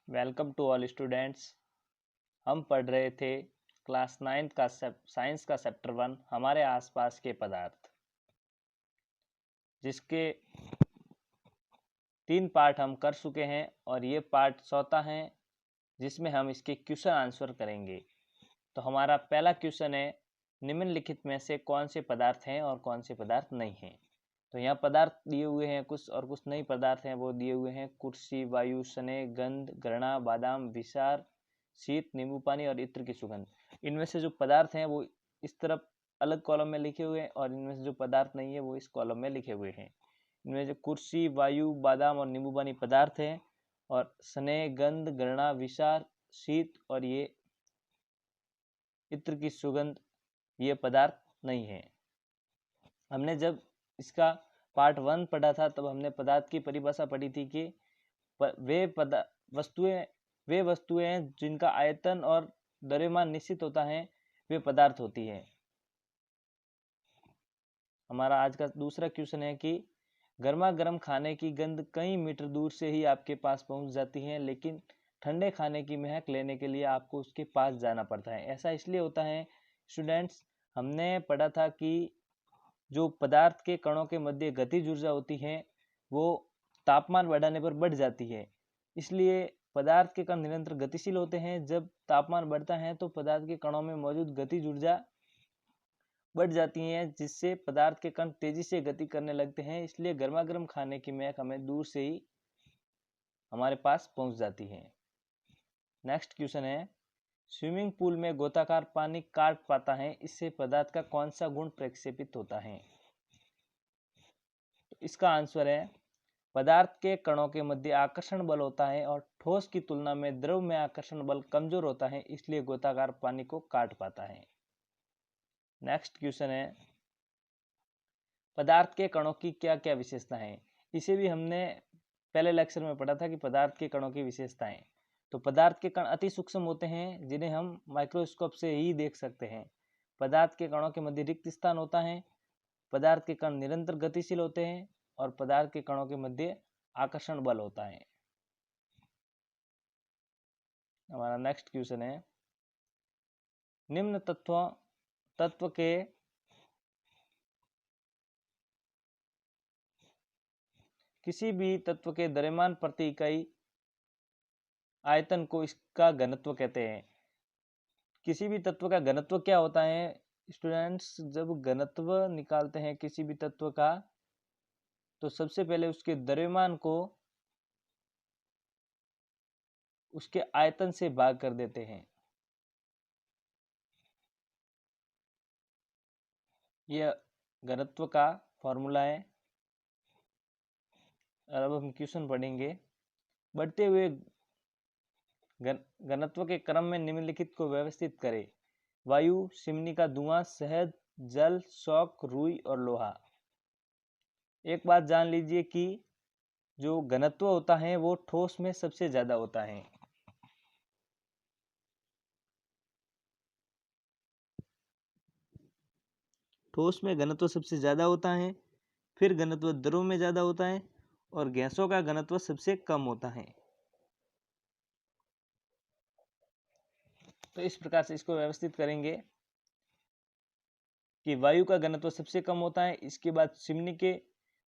Welcome to all students. हम पढ़ रहे थे क्लास 9 का साइंस का चैप्टर 1 हमारे आसपास के पदार्थ, जिसके 3 पार्ट हम कर चुके हैं और ये पार्ट चौथा है जिसमें हम इसके क्वेश्चन आंसर करेंगे। तो हमारा पहला क्वेश्चन है, निम्नलिखित में से कौन से पदार्थ हैं और कौन से पदार्थ नहीं हैं। तो यहाँ पदार्थ दिए हुए हैं कुछ और कुछ नए पदार्थ हैं वो दिए हुए हैं। कुर्सी, वायु, स्नेह, गंध, घृणा, बादाम, विषार, शीत, नींबू पानी और इत्र की सुगंध। इनमें से जो पदार्थ हैं वो इस तरफ अलग कॉलम में लिखे हुए हैं और इनमें से जो पदार्थ नहीं है वो इस कॉलम में लिखे हुए हैं। इनमें जो कुर्सी, वायु, बादाम और नींबू पानी पदार्थ हैं और स्नेह, गंध, घृणा, विषार, शीत और ये इत्र की सुगंध ये पदार्थ नहीं है। हमने जब इसका पार्ट 1 पढ़ा था तब हमने पदार्थ की परिभाषा पढ़ी थी कि वे वस्तुएं हैं जिनका आयतन और द्रव्यमान निश्चित होता है, वे पदार्थ होती हैं। हमारा आज का दूसरा क्वेश्चन है कि गर्मा गर्म खाने की गंध कई मीटर दूर से ही आपके पास पहुंच जाती है, लेकिन ठंडे खाने की महक लेने के लिए आपको उसके पास जाना पड़ता है। ऐसा इसलिए होता है स्टूडेंट्स, हमने पढ़ा था कि जो पदार्थ के कणों के मध्य गतिज ऊर्जा होती है वो तापमान बढ़ाने पर बढ़ जाती है। इसलिए पदार्थ के कण निरंतर गतिशील होते हैं। जब तापमान बढ़ता है तो पदार्थ के कणों में मौजूद गतिज ऊर्जा बढ़ जाती है, जिससे पदार्थ के कण तेजी से गति करने लगते हैं। इसलिए गर्मा गर्म खाने की महक हमें दूर से ही हमारे पास पहुंच जाती है। नेक्स्ट क्वेश्चन है, स्विमिंग पूल में गोताकार पानी काट पाता है, इससे पदार्थ का कौन सा गुण प्रक्षेपित होता है। तो इसका आंसर है, पदार्थ के कणों के मध्य आकर्षण बल होता है और ठोस की तुलना में द्रव में आकर्षण बल कमजोर होता है, इसलिए गोताकार पानी को काट पाता है। नेक्स्ट क्वेश्चन है, पदार्थ के कणों की क्या क्या विशेषता है। इसे भी हमने पहले लेक्चर में पढ़ा था कि पदार्थ के कणों की विशेषताएं। तो पदार्थ के कण अति सूक्ष्म होते हैं जिन्हें हम माइक्रोस्कोप से ही देख सकते हैं। पदार्थ के कणों के मध्य रिक्त स्थान होता है। पदार्थ के कण निरंतर गतिशील होते हैं और पदार्थ के कणों के मध्य आकर्षण बल होता है। हमारा नेक्स्ट क्वेश्चन है, निम्न तत्व के किसी भी तत्व के द्रव्यमान प्रति इकाई आयतन को इसका घनत्व कहते हैं। किसी भी तत्व का घनत्व क्या होता है स्टूडेंट्स, जब घनत्व निकालते हैं किसी भी तत्व का तो सबसे पहले उसके द्रव्यमान को उसके आयतन से भाग कर देते हैं। यह घनत्व का फॉर्मूला है। और अब हम क्वेश्चन पढ़ेंगे, बढ़ते हुए घनत्व के क्रम में निम्नलिखित को व्यवस्थित करें। वायु, चिमनी का धुआं, शहद, जल, शौक, रुई और लोहा। एक बात जान लीजिए कि जो घनत्व होता है वो ठोस में सबसे ज्यादा होता है। ठोस में घनत्व सबसे ज्यादा होता है, फिर घनत्व द्रव में ज्यादा होता है और गैसों का घनत्व सबसे कम होता है। तो इस प्रकार से इसको व्यवस्थित करेंगे कि वायु का घनत्व सबसे कम होता है, इसके बाद चिमनी के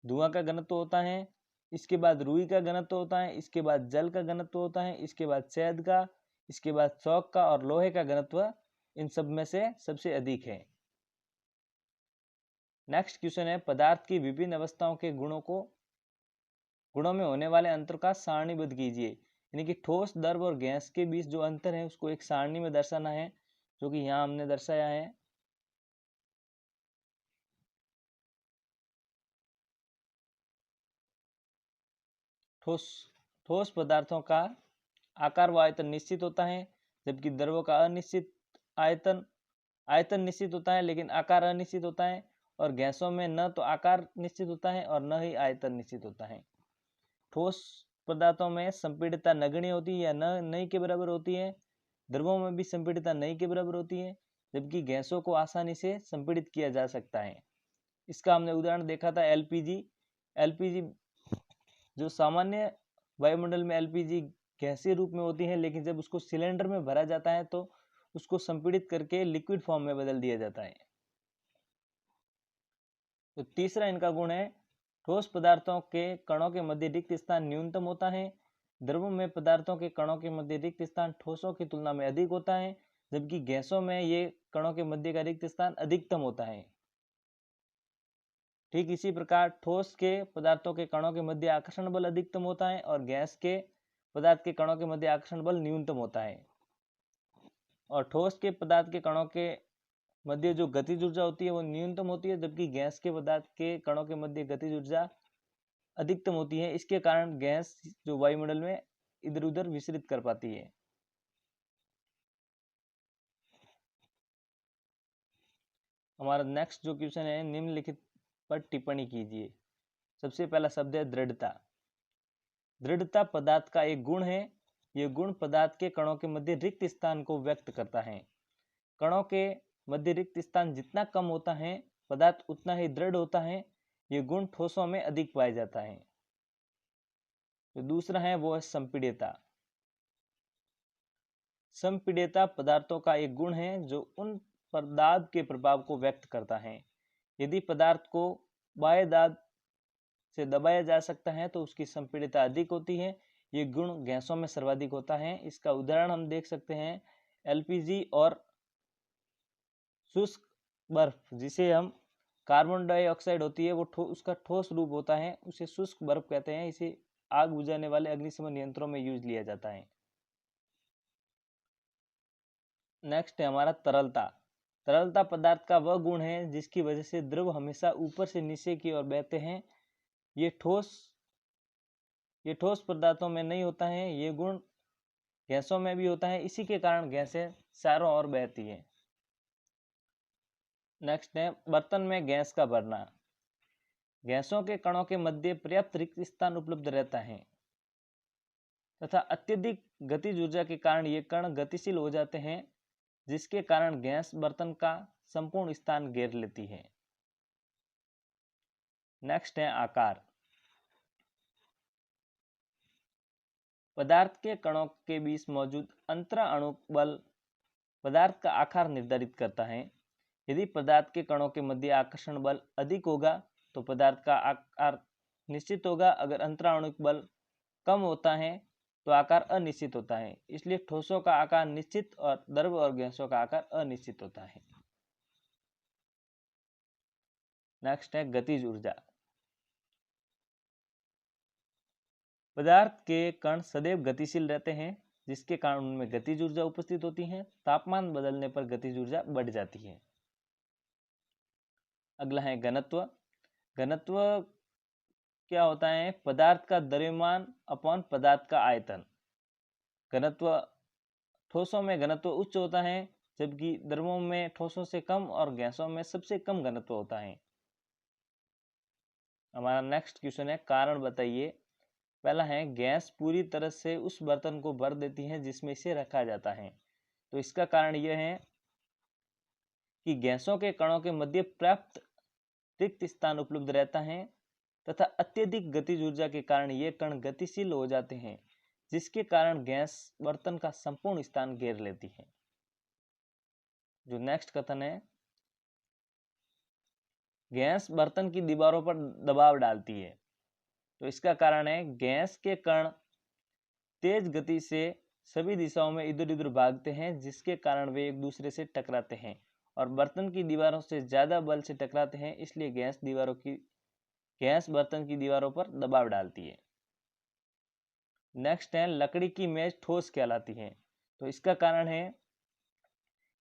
धुआं का घनत्व होता है, इसके बाद रुई का घनत्व होता है, इसके बाद जल का घनत्व होता है, इसके बाद शहद का, इसके बाद शौक का और लोहे का घनत्व इन सब में से सबसे अधिक है। नेक्स्ट क्वेश्चन है, पदार्थ की विभिन्न अवस्थाओं के गुणों में होने वाले अंतर का सारणीबद्ध कीजिए। यानी कि ठोस, द्रव और गैस के बीच जो अंतर है उसको एक सारणी में दर्शाना है, जो कि यहाँ हमने दर्शाया है। ठोस पदार्थों का आकार व आयतन निश्चित होता है, जबकि द्रवों का आयतन निश्चित होता है लेकिन आकार अनिश्चित होता है। और गैसों में न तो आकार निश्चित होता है और न ही आयतन निश्चित होता है। ठोस पदार्थों में संपीड़ितता नगण्य होती है या नई के बराबर होती है। द्रवों में भी संपीड़ितता नई के बराबर होती है, जबकि गैसों को आसानी से संपीड़ित किया जा सकता है। इसका हमने उदाहरण देखा था एलपीजी। जो सामान्य वायुमंडल में एलपीजी गैसीय रूप में होती हैं, लेकिन जब उसको सिलेंडर में भरा जाता है तो उसको संपीड़ित करके लिक्विड फॉर्म में बदल दिया जाता है। तो तीसरा इनका गुण है, ठोस पदार्थों के कणों के मध्य रिक्त स्थान न्यूनतम होता है। द्रव में पदार्थों के कणों के मध्य रिक्त स्थान ठोसों की तुलना में अधिक होता है, जबकि गैसों में ये कणों के मध्य का रिक्त स्थान अधिकतम होता है। ठीक इसी प्रकार ठोस के पदार्थों के कणों के मध्य आकर्षण बल अधिकतम होता है और गैस के पदार्थ के कणों के मध्य आकर्षण बल न्यूनतम होता है। और ठोस के पदार्थ के कणों के मध्य जो गतिज ऊर्जा होती है वो न्यूनतम होती है, जबकि गैस के पदार्थ के कणों के मध्य गतिज ऊर्जा अधिकतम होती है। इसके कारण गैस जो वायुमंडल में इधर उधर विचरित कर पाती है। हमारा नेक्स्ट जो क्वेश्चन है, निम्नलिखित पर टिप्पणी कीजिए। सबसे पहला शब्द है दृढ़ता। दृढ़ता पदार्थ का एक गुण है। यह गुण पदार्थ के कणों के मध्य रिक्त स्थान को व्यक्त करता है। कणों के मध्य रिक्त स्थान जितना कम होता है पदार्थ उतना ही दृढ़ होता है। यह गुण ठोसों में अधिक पाया जाता है। तो दूसरा है वो है संपीड्यता। संपीड्यता पदार्थों का एक गुण है जो उन पर दाब के प्रभाव को व्यक्त करता है। यदि पदार्थ को बाह्य दाब से दबाया जा सकता है तो उसकी संपीड्यता अधिक होती है। ये गुण गैसों में सर्वाधिक होता है। इसका उदाहरण हम देख सकते हैं एलपीजी और शुष्क बर्फ, जिसे हम कार्बन डाइऑक्साइड होती है वो उसका ठोस रूप होता है, उसे शुष्क बर्फ कहते हैं। इसे आग बुझाने वाले अग्निशमन यंत्रों में यूज लिया जाता है। नेक्स्ट है हमारा तरलता। तरलता पदार्थ का वह गुण है जिसकी वजह से द्रव हमेशा ऊपर से नीचे की ओर बहते हैं। ये ठोस पदार्थों में नहीं होता है। ये गुण गैसों में भी होता है। इसी के कारण गैसें चारों ओर बहती हैं। नेक्स्ट है बर्तन में गैस का भरना। गैसों के कणों के मध्य पर्याप्त रिक्त स्थान उपलब्ध रहता है तथा अत्यधिक गतिज ऊर्जा के कारण ये कण गतिशील हो जाते हैं, जिसके कारण गैस बर्तन का संपूर्ण स्थान घेर लेती है। नेक्स्ट है आकार। पदार्थ के कणों के बीच मौजूद अंतराणु बल पदार्थ का आकार निर्धारित करता है। यदि पदार्थ के कणों के मध्य आकर्षण बल अधिक होगा तो पदार्थ का आकार निश्चित होगा। अगर अंतराणुक बल कम होता है तो आकार अनिश्चित होता है। इसलिए ठोसों का आकार निश्चित और द्रव और गैसों का आकार अनिश्चित होता है। नेक्स्ट है गतिज ऊर्जा। पदार्थ के कण सदैव गतिशील रहते हैं, जिसके कारण उनमें गतिज ऊर्जा उपस्थित होती है। तापमान बदलने पर गतिज ऊर्जा बढ़ जाती है। अगला है घनत्व। घनत्व क्या होता है? पदार्थ का द्रव्यमान अपॉन पदार्थ का आयतन। घनत्व ठोसों में घनत्व उच्च होता है, जबकि द्रवों में ठोसों से कम और गैसों में सबसे कम घनत्व होता है। हमारा नेक्स्ट क्वेश्चन है कारण बताइए। पहला है गैस पूरी तरह से उस बर्तन को भर देती है जिसमें इसे रखा जाता है। तो इसका कारण यह है कि गैसों के कणों के मध्य पर्याप्त रिक्त स्थान उपलब्ध रहता है तथा अत्यधिक गतिज ऊर्जा के कारण ये कण गतिशील हो जाते हैं, जिसके कारण गैस बर्तन का संपूर्ण स्थान घेर लेती है। जो नेक्स्ट कथन है, गैस बर्तन की दीवारों पर दबाव डालती है। तो इसका कारण है गैस के कण तेज गति से सभी दिशाओं में इधर उधर भागते हैं, जिसके कारण वे एक दूसरे से टकराते हैं और बर्तन की दीवारों से ज्यादा बल से टकराते हैं। इसलिए गैस बर्तन की दीवारों पर दबाव डालती है। नेक्स्ट है लकड़ी की मेज ठोस कहलाती है। तो इसका कारण है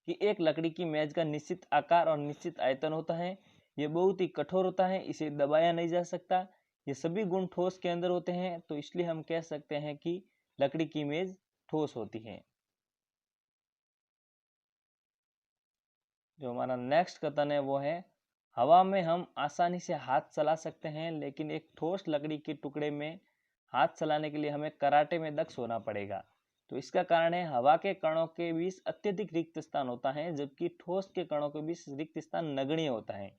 कि एक लकड़ी की मेज का निश्चित आकार और निश्चित आयतन होता है। यह बहुत ही कठोर होता है, इसे दबाया नहीं जा सकता। ये सभी गुण ठोस के अंदर होते हैं, तो इसलिए हम कह सकते हैं कि लकड़ी की मेज ठोस होती है। जो हमारा नेक्स्ट कथन है वो है हवा में हम आसानी से हाथ चला सकते हैं, लेकिन एक ठोस लकड़ी के टुकड़े में हाथ चलाने के लिए हमें कराटे में दक्ष होना पड़ेगा। तो इसका कारण है हवा के कणों के बीच अत्यधिक रिक्त स्थान होता है, जबकि ठोस के कणों के बीच रिक्त स्थान नगण्य होता है।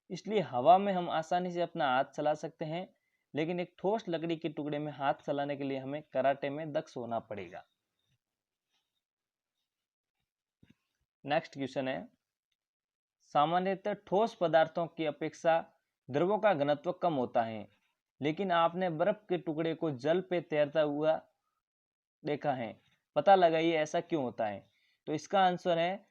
इसलिए हवा में हम आसानी से अपना हाथ चला सकते हैं, लेकिन एक ठोस लकड़ी के टुकड़े में हाथ चलाने के लिए हमें कराटे में दक्ष होना पड़ेगा। नेक्स्ट क्वेश्चन है, सामान्यतः ठोस पदार्थों की अपेक्षा द्रवों का घनत्व कम होता है, लेकिन आपने बर्फ के टुकड़े को जल पे तैरता हुआ देखा है, पता लगाइए ऐसा क्यों होता है। तो इसका आंसर है,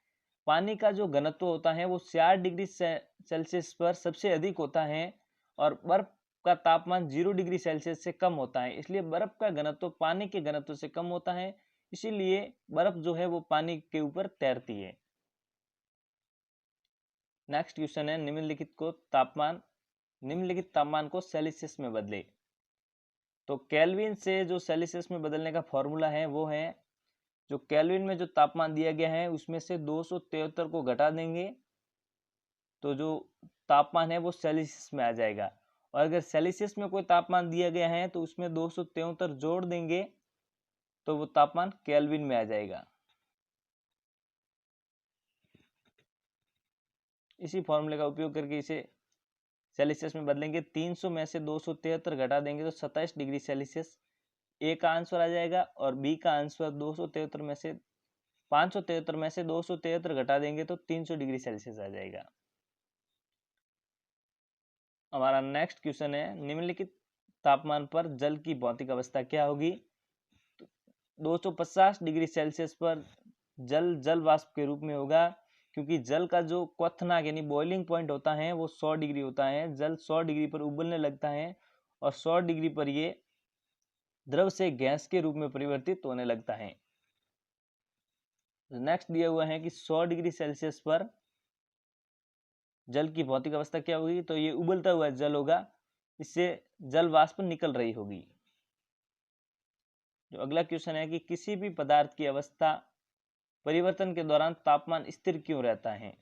पानी का जो घनत्व होता है वो 4 डिग्री सेल्सियस पर सबसे अधिक होता है और बर्फ का तापमान 0 डिग्री सेल्सियस से कम होता है, इसलिए बर्फ का घनत्व पानी के घनत्व से कम होता है, इसीलिए बर्फ जो है वो पानी के ऊपर तैरती है। नेक्स्ट क्वेश्चन है, निम्नलिखित तापमान को सेल्सियस में बदले। तो केल्विन से जो सेल्सियस में बदलने का फॉर्मूला है वो है, जो केल्विन में जो तापमान दिया गया है उसमें से 273 को घटा देंगे तो जो तापमान है वो सेल्सियस में आ जाएगा, और अगर सेल्सियस में कोई तापमान दिया गया है तो उसमें 273 जोड़ देंगे तो वो तापमान केल्विन में आ जाएगा। इसी फॉर्मूले का उपयोग करके इसे सेल्सियस में बदलेंगे। 300 में से 273 घटा देंगे तो 27 डिग्री सेल्सियस ए का आंसर आ जाएगा, और बी का आंसर 273 में से 573 में से 273 घटा देंगे तो 300 डिग्री सेल्सियस आ जाएगा। हमारा नेक्स्ट क्वेश्चन है, निम्नलिखित तापमान पर जल की भौतिक अवस्था क्या होगी। 250 डिग्री सेल्सियस पर जल वाष्प के रूप में होगा, क्योंकि जल का जो क्वथनांक यानी बॉइलिंग पॉइंट होता है वो 100 डिग्री होता है। जल 100 डिग्री पर उबलने लगता है और 100 डिग्री पर ये द्रव से गैस के रूप में परिवर्तित होने लगता है। नेक्स्ट दिया हुआ है कि 100 डिग्री सेल्सियस पर जल की भौतिक अवस्था क्या होगी, तो ये उबलता हुआ जल होगा, इससे जल वाष्प निकल रही होगी। जो अगला क्वेश्चन है कि किसी भी पदार्थ की अवस्था परिवर्तन के दौरान तापमान स्थिर क्यों रहता है।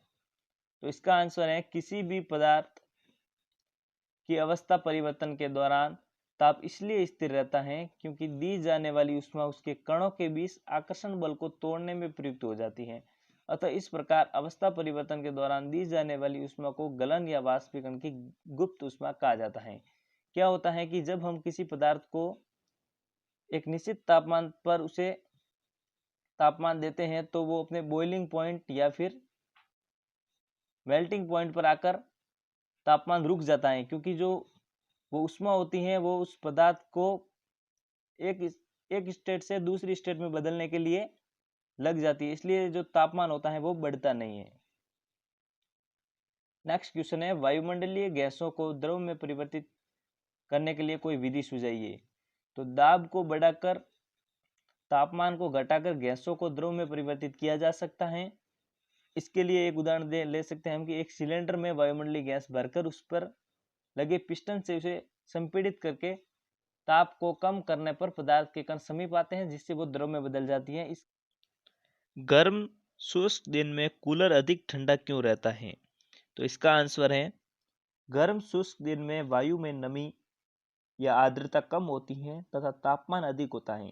तो इसका आंसर है, किसी भी पदार्थ की अवस्था परिवर्तन के दौरान ताप इसलिए स्थिर रहता है क्योंकि दी जाने वाली ऊष्मा उसके कणों के बीच आकर्षण बल को तोड़ने में प्रयुक्त हो जाती है। अतः इस प्रकार अवस्था परिवर्तन के दौरान दी जाने वाली ऊष्मा को गलन या वाष्पीकरण की गुप्त ऊष्मा कहा जाता है। क्या होता है कि जब हम किसी पदार्थ को एक निश्चित तापमान पर उसे तापमान देते हैं तो वो अपने बॉइलिंग पॉइंट या फिर मेल्टिंग पॉइंट पर आकर तापमान रुक जाता है, क्योंकि जो वो ऊष्मा होती है वो उस पदार्थ को एक स्टेट से दूसरी स्टेट में बदलने के लिए लग जाती है, इसलिए जो तापमान होता है वो बढ़ता नहीं है। नेक्स्ट क्वेश्चन है, वायुमंडलीय गैसों को द्रव में परिवर्तित करने के लिए कोई विधि सुझाइए। तो दाब को बढ़ाकर तापमान को घटाकर गैसों को द्रव में परिवर्तित किया जा सकता है। इसके लिए एक उदाहरण ले सकते हैं हम कि एक सिलेंडर में वायुमंडलीय गैस भरकर उस पर लगे पिस्टन से उसे संपीड़ित करके ताप को कम करने पर पदार्थ के कण समीप आते हैं, जिससे वो द्रव में बदल जाती है। इस गर्म शुष्क दिन में कूलर अधिक ठंडा क्यों रहता है। तो इसका आंसर है, गर्म शुष्क दिन में वायु में नमी या आर्द्रता कम होती है तथा तापमान अधिक होता है,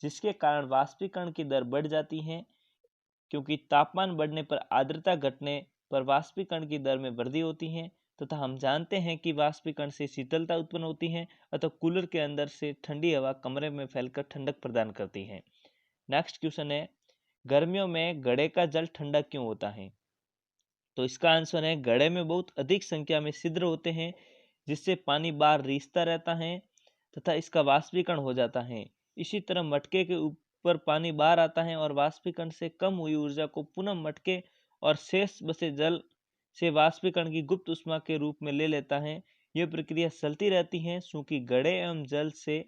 जिसके कारण वाष्पीकरण की दर बढ़ जाती है, क्योंकि तापमान बढ़ने पर आर्द्रता घटने पर वाष्पीकरण की दर में वृद्धि होती है तथा हम जानते हैं कि वाष्पीकरण से शीतलता उत्पन्न होती है, अतः कूलर के अंदर से ठंडी हवा कमरे में फैलकर ठंडक प्रदान करती है। नेक्स्ट क्वेश्चन है, गर्मियों में घड़े का जल ठंडा क्यों होता है। तो इसका आंसर है, घड़े में बहुत अधिक संख्या में छिद्र होते हैं, जिससे पानी बाहर रिसता रहता है तथा इसका वाष्पीकरण हो जाता है। इसी तरह मटके के ऊपर पानी बाहर आता है और वाष्पीकरण से कम हुई ऊर्जा को पुनः मटके और शेष बचे जल से वाष्पीकरण की गुप्त ऊष्मा के रूप में ले लेता है। यह प्रक्रिया चलती रहती है, चूंकि घड़े एवं जल से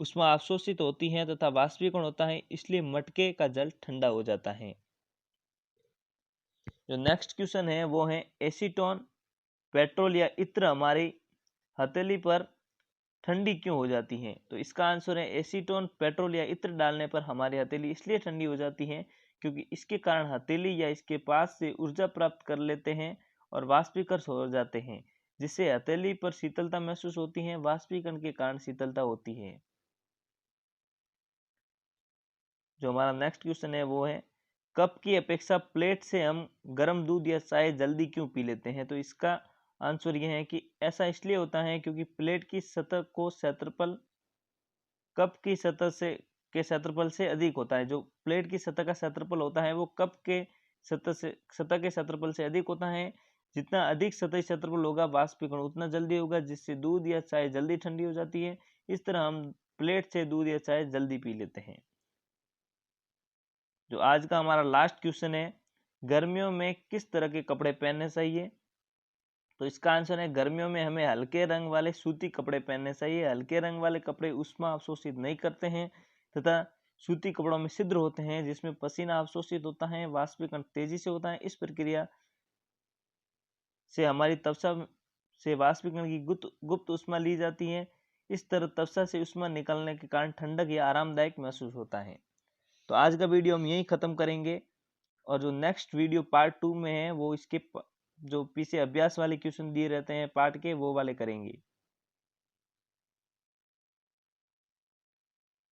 ऊष्मा अवशोषित होती है तथा वाष्पीकरण होता है, इसलिए मटके का जल ठंडा हो जाता है। जो नेक्स्ट क्वेश्चन है वो है, एसीटोन पेट्रोल या इत्र हमारी हथेली पर ठंडी क्यों हो जाती है। तो इसका आंसर है, एसीटोन पेट्रोल या इत्र डालने पर हमारी हथेली इसलिए ठंडी हो जाती है क्योंकि इसके कारण हथेली या इसके पास से ऊर्जा प्राप्त कर लेते हैं और वाष्पीकरण हो जाते हैं, जिससे हथेली पर शीतलता महसूस होती है। वाष्पीकरण के कारण शीतलता होती है। जो हमारा नेक्स्ट क्वेश्चन है वो है, कप की अपेक्षा प्लेट से हम गर्म दूध या चाय जल्दी क्यों पी लेते हैं। तो इसका आंसर ये है कि ऐसा इसलिए होता है क्योंकि प्लेट की सतह को क्षेत्रफल कप की क्षेत्रफल से अधिक होता है। जो प्लेट की सतह का क्षेत्रफल होता है वो कप के सतह के क्षेत्रफल से अधिक होता है। जितना अधिक सतही क्षेत्रफल होगा वाष्पीकरण उतना जल्दी होगा, जिससे दूध या चाय जल्दी ठंडी हो जाती है। इस तरह हम प्लेट से दूध या चाय जल्दी पी लेते हैं। जो आज का हमारा लास्ट क्वेश्चन है, गर्मियों में किस तरह के कपड़े पहनने चाहिए? तो इसका आंसर है गर्मियों में हमें हल्के रंग वाले सूती कपड़े पहनने चाहिए। हल्के रंग वाले कपड़े उष्मा अवशोषित नहीं करते हैं तथा सूती कपड़ों में छिद्र होते हैं जिसमें पसीना अवशोषित होता है, वाष्पीकरण तेजी से होता है। इस प्रक्रिया से हमारी त्वचा से वाष्पीकरण की गुप्त उष्मा ली जाती है। इस तरह त्वचा से उष्मा निकलने के कारण ठंडक या आरामदायक महसूस होता है। तो आज का वीडियो हम यहीं खत्म करेंगे और जो नेक्स्ट वीडियो पार्ट 2 में है वो इसके जो पीछे अभ्यास वाले क्वेश्चन दिए रहते हैं पार्ट के, वो वाले करेंगे।